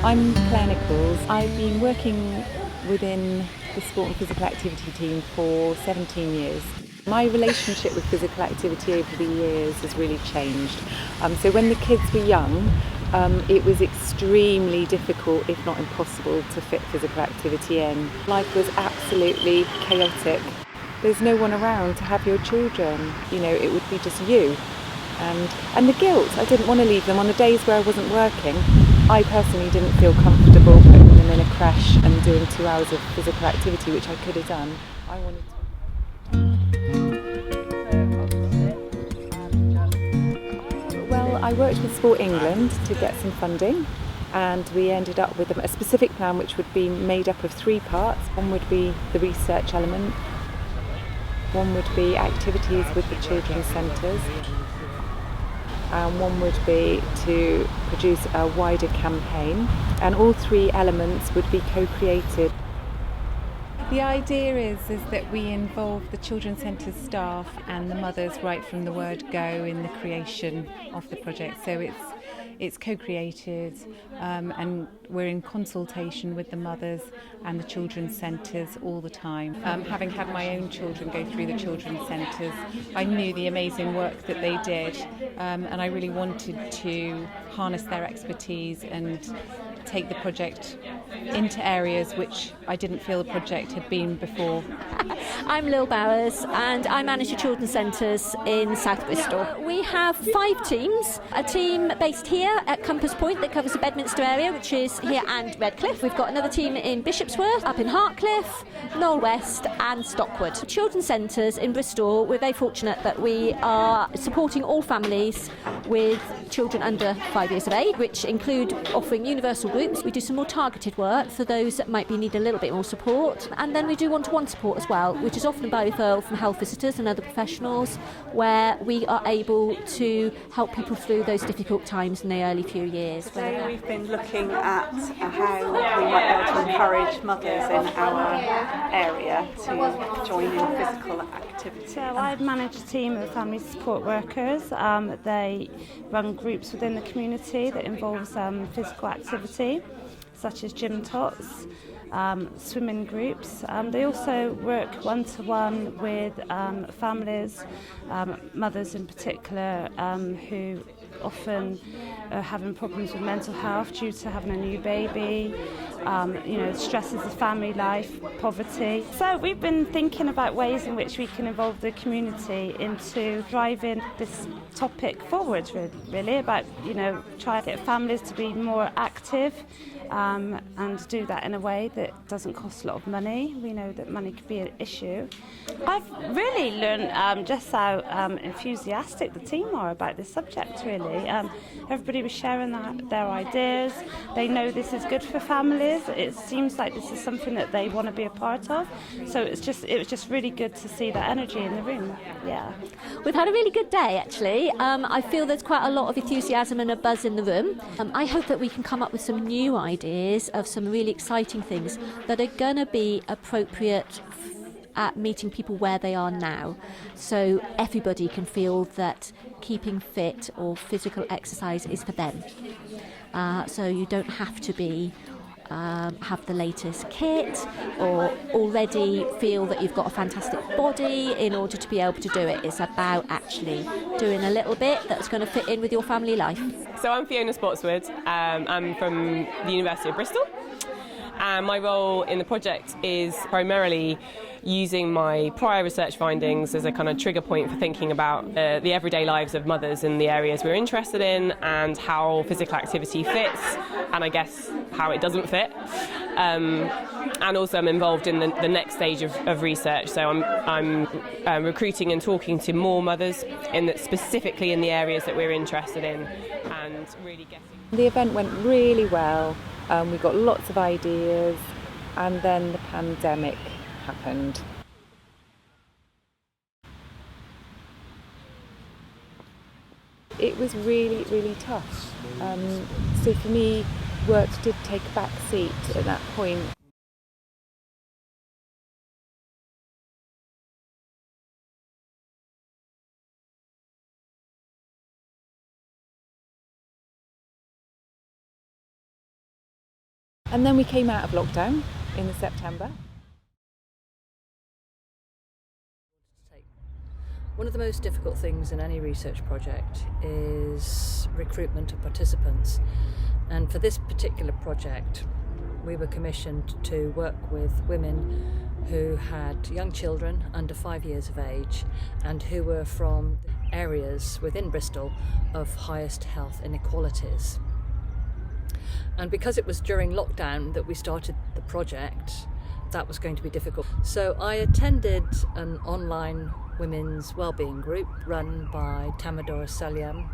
I'm Claire Nichols. I've been working within the sport and physical activity team for 17 years. My relationship with physical activity over the years has really changed. So when the kids were young, it was extremely difficult, if not impossible, to fit physical activity in. Life was absolutely chaotic. There's no one around to have your children. You know, it would be just you. And the guilt, I didn't want to leave them on the days where I wasn't working. I personally didn't feel comfortable putting them in a creche and doing 2 hours of physical activity, which I could have done. I wanted to. Well, I worked with Sport England to get some funding, and we ended up with a specific plan which would be made up of 3 parts. One would be the research element, one would be activities with the children's centres, and one would be to produce a wider campaign, and all 3 elements would be co-created. The idea is that we involve the children's centre staff and the mothers right from the word go in the creation of the project. So it's co-created, and we're in consultation with the mothers and the children's centres all the time. Having had my own children go through the children's centres, I knew the amazing work that they did, and I really wanted to harness their expertise and take the project into areas which I didn't feel the project had been before. I'm Lil Bowers and I manage the children's centres in South Bristol. We have 5 teams, a team based here at Compass Point that covers the Bedminster area, which is here and Redcliffe. We've got another team in Bishopsworth, up in Hartcliffe, Knoll West and Stockwood. Children's centres in Bristol, we're very fortunate that we are supporting all families with children under 5 years of age, which include offering universal groups. We do some more targeted work for those that might need a little bit more support, and then we do one-to-one support as well, which is often by referral from health visitors and other professionals, where we are able to help people through those difficult times in the early few years. Today we've been looking at how we might be able to encourage mothers in our area to join in physical activity. So I manage a team of family support workers. They run groups within the community that involves physical activity, such as gym tots, swimming groups. They also work one-to-one with families, mothers in particular, who often are having problems with mental health due to having a new baby, stresses of family life, poverty. So we've been thinking about ways in which we can involve the community into driving this topic forward, really, about, trying to get families to be more active, and do that in a way that doesn't cost a lot of money. We know that money could be an issue. I've really learned just how enthusiastic the team are about this subject, really. Everybody was sharing their ideas. They know this is good for families. It seems like this is something that they want to be a part of. So it was just really good to see that energy in the room. Yeah. We've had a really good day, actually. I feel there's quite a lot of enthusiasm and a buzz in the room. I hope that we can come up with some new ideas of some really exciting things that are going to be appropriate at meeting people where they are now, so everybody can feel that keeping fit or physical exercise is for them. So you don't have to have the latest kit or already feel that you've got a fantastic body in order to be able to do it. It's about actually doing a little bit that's going to fit in with your family life. So I'm Fiona Spotswood. I'm from the University of Bristol. And my role in the project is primarily using my prior research findings as a kind of trigger point for thinking about the everyday lives of mothers in the areas we're interested in, and how physical activity fits, and I guess how it doesn't fit. And also I'm involved in the next stage of research, so I'm recruiting and talking to more mothers specifically in the areas that we're interested in, and really getting... The event went really well. We got lots of ideas, and then the pandemic happened. It was really, really tough. So for me, work did take a back seat at that point. And then we came out of lockdown in September. One of the most difficult things in any research project is recruitment of participants. And for this particular project, we were commissioned to work with women who had young children under 5 years of age and who were from areas within Bristol of highest health inequalities. And because it was during lockdown that we started the project, that was going to be difficult. So I attended an online women's wellbeing group run by Tamadora Salyam,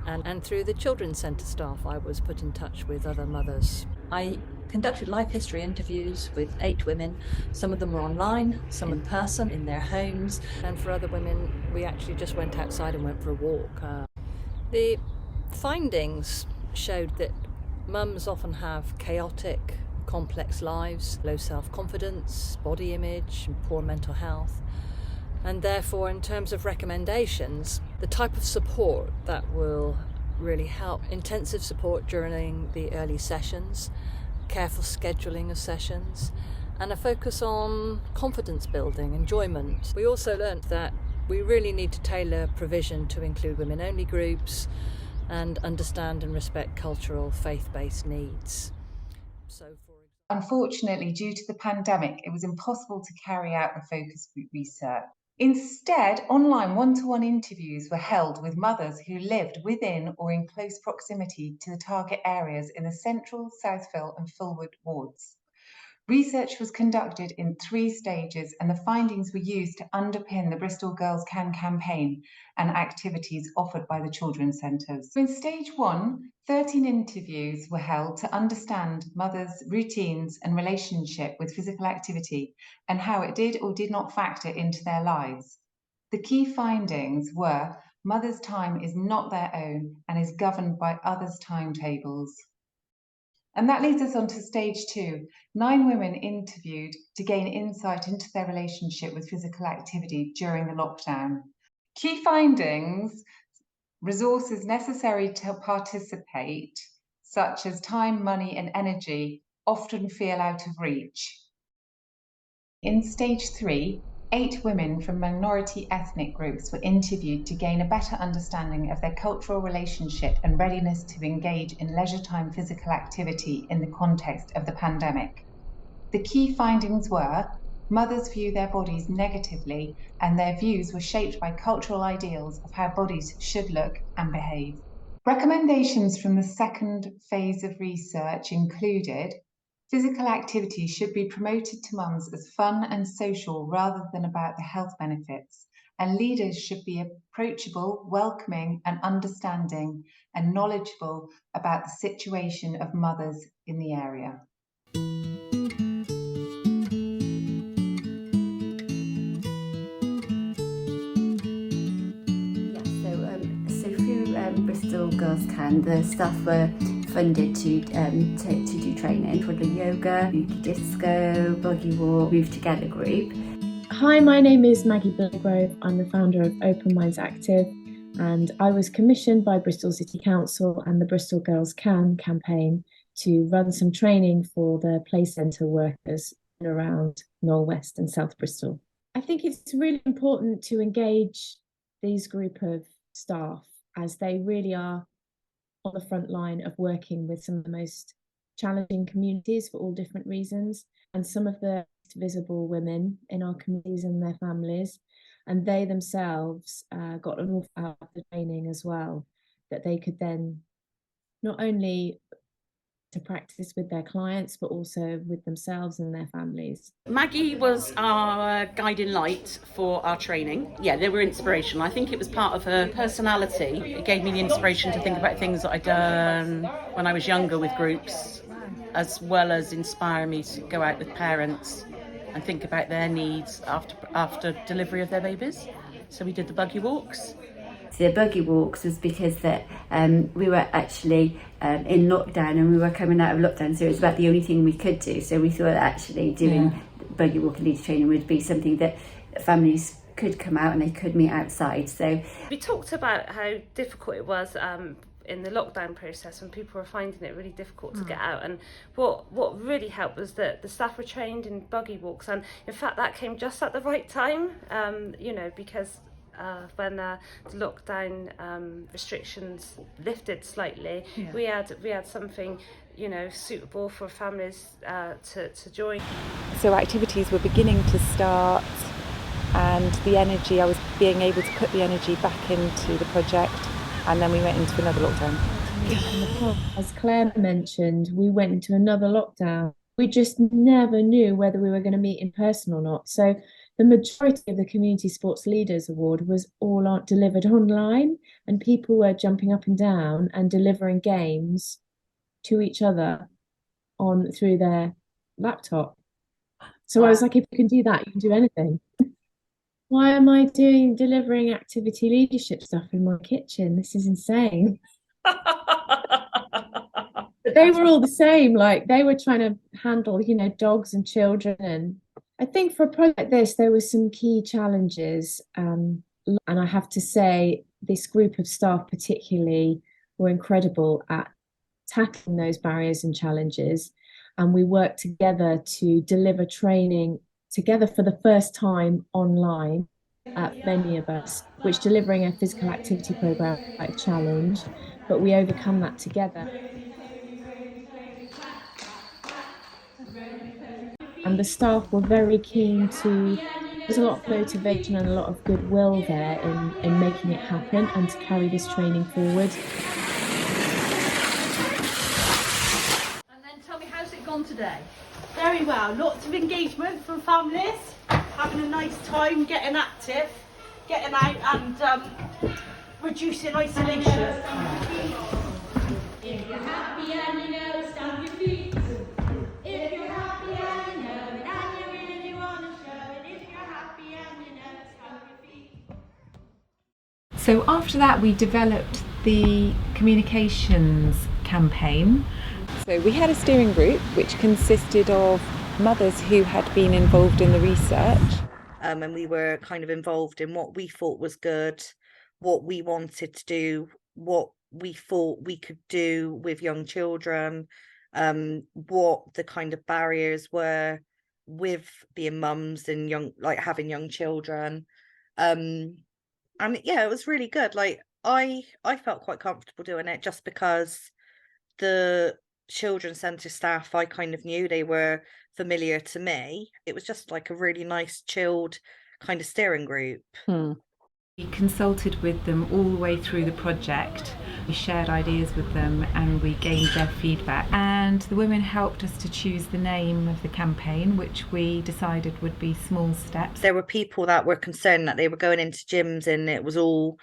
and through the Children's Centre staff I was put in touch with other mothers. I conducted life history interviews with 8 women. Some of them were online, some in person in their homes, and for other women we actually just went outside and went for a walk. The findings showed that mums often have chaotic, complex lives, low self-confidence, body image, and poor mental health. And therefore, in terms of recommendations, the type of support that will really help: intensive support during the early sessions, careful scheduling of sessions, and a focus on confidence building, enjoyment. We also learnt that we really need to tailor provision to include women-only groups and understand and respect cultural, faith-based needs. Unfortunately, due to the pandemic, it was impossible to carry out the focus group research. Instead, online one-to-one interviews were held with mothers who lived within or in close proximity to the target areas in the Central, Southfield and Fulwood wards. Research was conducted in 3 stages, and the findings were used to underpin the Bristol Girls Can campaign and activities offered by the children's centres. In stage 1, 13 interviews were held to understand mothers' routines and relationship with physical activity and how it did or did not factor into their lives. The key findings were: mothers' time is not their own and is governed by others' timetables. And that leads us on to stage 2. 9 women interviewed to gain insight into their relationship with physical activity during the lockdown. Key findings: resources necessary to participate, such as time, money and energy, often feel out of reach. In stage 3, 8 women from minority ethnic groups were interviewed to gain a better understanding of their cultural relationship and readiness to engage in leisure time physical activity in the context of the pandemic. The key findings were: mothers view their bodies negatively, and their views were shaped by cultural ideals of how bodies should look and behave. Recommendations from the second phase of research included: physical activity should be promoted to mums as fun and social rather than about the health benefits, and leaders should be approachable, welcoming and understanding and knowledgeable about the situation of mothers in the area. So through Bristol Girls Can, the staff were funded to do training for the yoga, booty disco, buggy walk, move together group. Hi, my name is Maggie Billgrove. I'm the founder of Open Minds Active, and I was commissioned by Bristol City Council and the Bristol Girls Can campaign to run some training for the play centre workers around North West and South Bristol. I think it's really important to engage these group of staff, as they really are on the front line of working with some of the most challenging communities for all different reasons, and some of the visible women in our communities and their families. And they themselves got an awful lot out of the training as well, that they could then not only to practice with their clients, but also with themselves and their families. Maggie was our guiding light for our training. Yeah, they were inspirational. I think it was part of her personality. It gave me the inspiration to think about things that I'd done when I was younger with groups, as well as inspire me to go out with parents and think about their needs after delivery of their babies. So we did the buggy walks. The buggy walks was because that we were actually in lockdown, and we were coming out of lockdown, so it was about the only thing we could do. So we thought that actually doing buggy walk and leader training would be something that families could come out and they could meet outside. So we talked about how difficult it was in the lockdown process when people were finding it really difficult to get out. And what really helped was that the staff were trained in buggy walks, and in fact that came just at the right time, because when the lockdown restrictions lifted slightly, we had something suitable for families to join. So activities were beginning to start, and the energy, I was being able to put the energy back into the project, and then we went into another lockdown. As Claire mentioned, we went into another lockdown. We just never knew whether we were going to meet in person or not. So the majority of the Community Sports Leaders Award was all delivered online, and people were jumping up and down and delivering games to each other through their laptop. So I was like, if you can do that, you can do anything. Why am I delivering activity leadership stuff in my kitchen? This is insane. But they were all the same. Like, they were trying to handle, dogs and children. And I think for a project like this, there were some key challenges. And I have to say, this group of staff particularly were incredible at tackling those barriers and challenges. And we worked together to deliver training together for the first time online at many of us, which delivering a physical activity program quite a challenge, but we overcome that together. And the staff were very keen there's a lot of motivation and a lot of goodwill there in making it happen and to carry this training forward. And then tell me, how's it gone today? Very well, lots of engagement from families, having a nice time, getting active, getting out and reducing isolation. If you're happy and you know it, stamp your feet. If you're happy and you know it and you really want to show it. If you're happy and you know it, stamp your feet. So after that we developed the communications campaign. So we had a steering group which consisted of mothers who had been involved in the research. And we were kind of involved in what we thought was good, what we wanted to do, what we thought we could do with young children, what the kind of barriers were with being mums and having young children. And yeah, it was really good. Like I felt quite comfortable doing it just because the children's centre staff, I kind of knew, they were familiar to me. It was just like a really nice chilled kind of steering group. We consulted with them all the way through the project. We shared ideas with them and we gained their feedback, and the women helped us to choose the name of the campaign, which we decided would be Small Steps. There were people that were concerned that they were going into gyms and it was all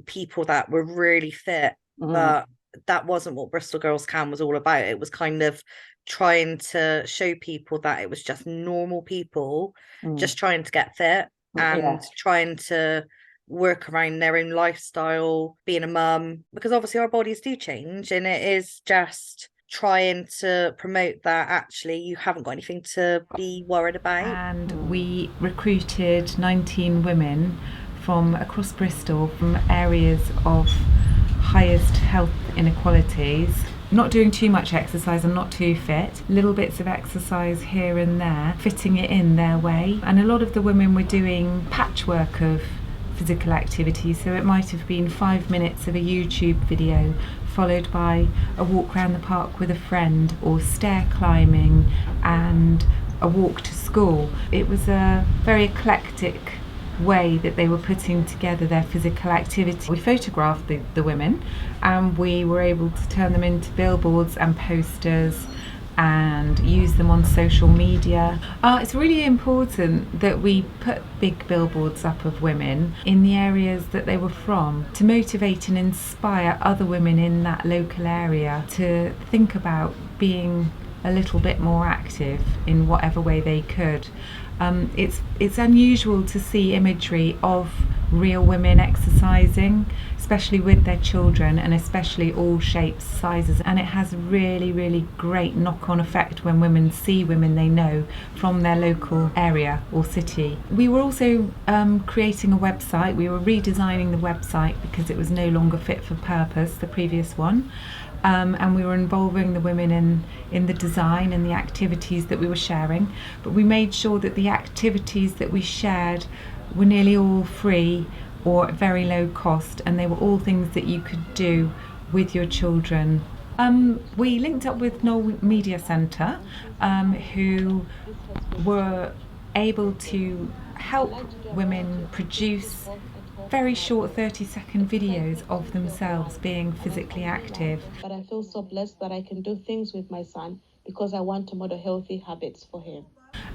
people that were really fit, but that wasn't what Bristol Girls Can was all about. It was kind of trying to show people that it was just normal people just trying to get fit and trying to work around their own lifestyle, being a mum, because obviously our bodies do change, and it is just trying to promote that actually you haven't got anything to be worried about. And we recruited 19 women from across Bristol, from areas of highest health inequalities, not doing too much exercise and not too fit, little bits of exercise here and there, fitting it in their way. And a lot of the women were doing patchwork of physical activity, so it might have been 5 minutes of a YouTube video followed by a walk around the park with a friend, or stair climbing and a walk to school. It was a very eclectic way that they were putting together their physical activity. We photographed the women and we were able to turn them into billboards and posters and use them on social media. It's really important that we put big billboards up of women in the areas that they were from, to motivate and inspire other women in that local area to think about being a little bit more active in whatever way they could. It's unusual to see imagery of real women exercising, especially with their children, and especially all shapes, sizes, and it has really, really great knock-on effect when women see women they know from their local area or city. We were also creating a website. We were redesigning the website because it was no longer fit for purpose, the previous one. And we were involving the women in the design and the activities that we were sharing, but we made sure that the activities that we shared were nearly all free or at very low cost, and they were all things that you could do with your children. We linked up with Knoll Media Centre, who were able to help women produce very short 30-second videos of themselves being physically active. But I feel so blessed that I can do things with my son because I want to model healthy habits for him.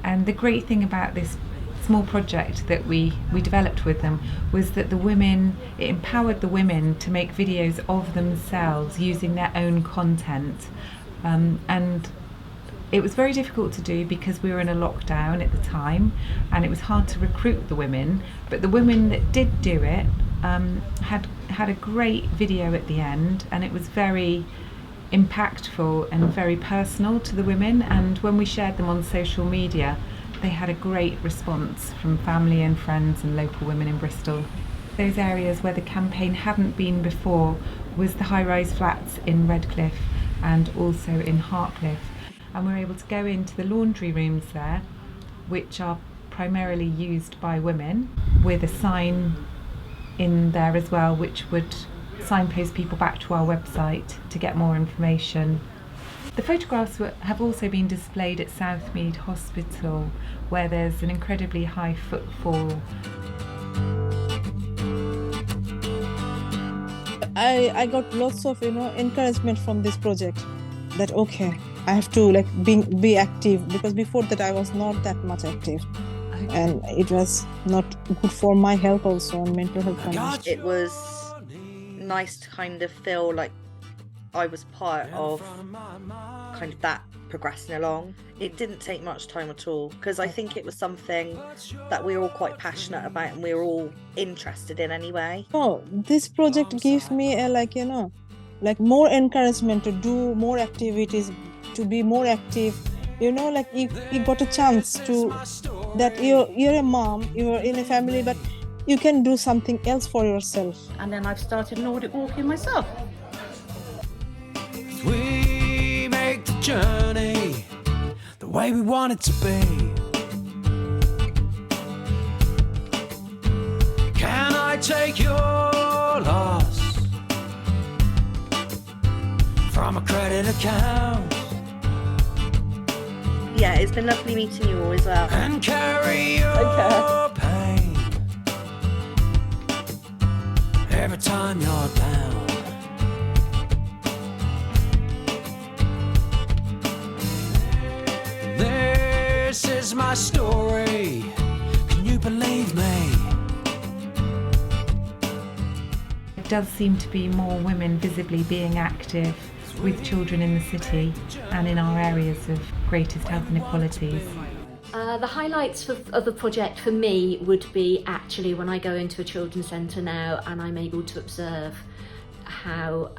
And the great thing about this small project that we developed with them was that it empowered the women to make videos of themselves using their own content. And it was very difficult to do because we were in a lockdown at the time and it was hard to recruit the women, but the women that did do it had a great video at the end, and it was very impactful and very personal to the women, and when we shared them on social media they had a great response from family and friends and local women in Bristol. Those areas where the campaign hadn't been before was the high-rise flats in Redcliffe and also in Hartcliffe. And we're able to go into the laundry rooms there, which are primarily used by women, with a sign in there as well, which would signpost people back to our website to get more information. The photographs have also been displayed at Southmead Hospital, where there's an incredibly high footfall. I got lots of encouragement from this project, that okay, I have to be active, because before that I was not that much active. Okay. And it was not good for my health also, and mental health. It was nice to kind of feel like I was part of kind of that progressing along. It didn't take much time at all, because I think it was something that we were all quite passionate about and we were all interested in anyway. Oh, this project gives me more encouragement to do more activities, to be more active. You got a chance to that you're a mom, you're in a family, but you can do something else for yourself. And then I've started Nordic walking myself. We make the journey the way we want it to be. Can I take your loss from a credit account? Yeah, it's been lovely meeting you all as well. And carry your pain every time you're down. This is my story. Can you believe me? It does seem to be more women visibly being active with children in the city and in our areas of greatest health inequalities. The highlights of the project for me would be actually when I go into a children's centre now and I'm able to observe how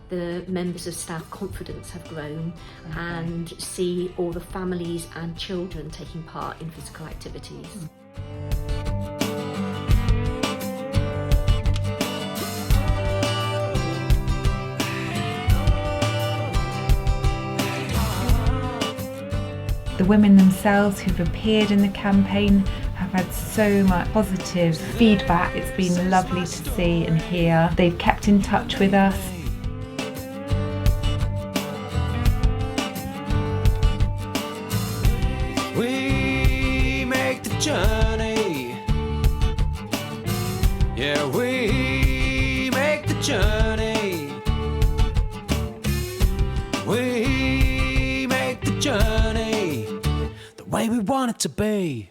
the members of staff confidence have grown and see all the families and children taking part in physical activities. The women themselves who've appeared in the campaign have had so much positive feedback. It's been lovely to see and hear. They've kept in touch with us. We make the journey. Yeah, we make the journey. We make the journey the way we want it to be.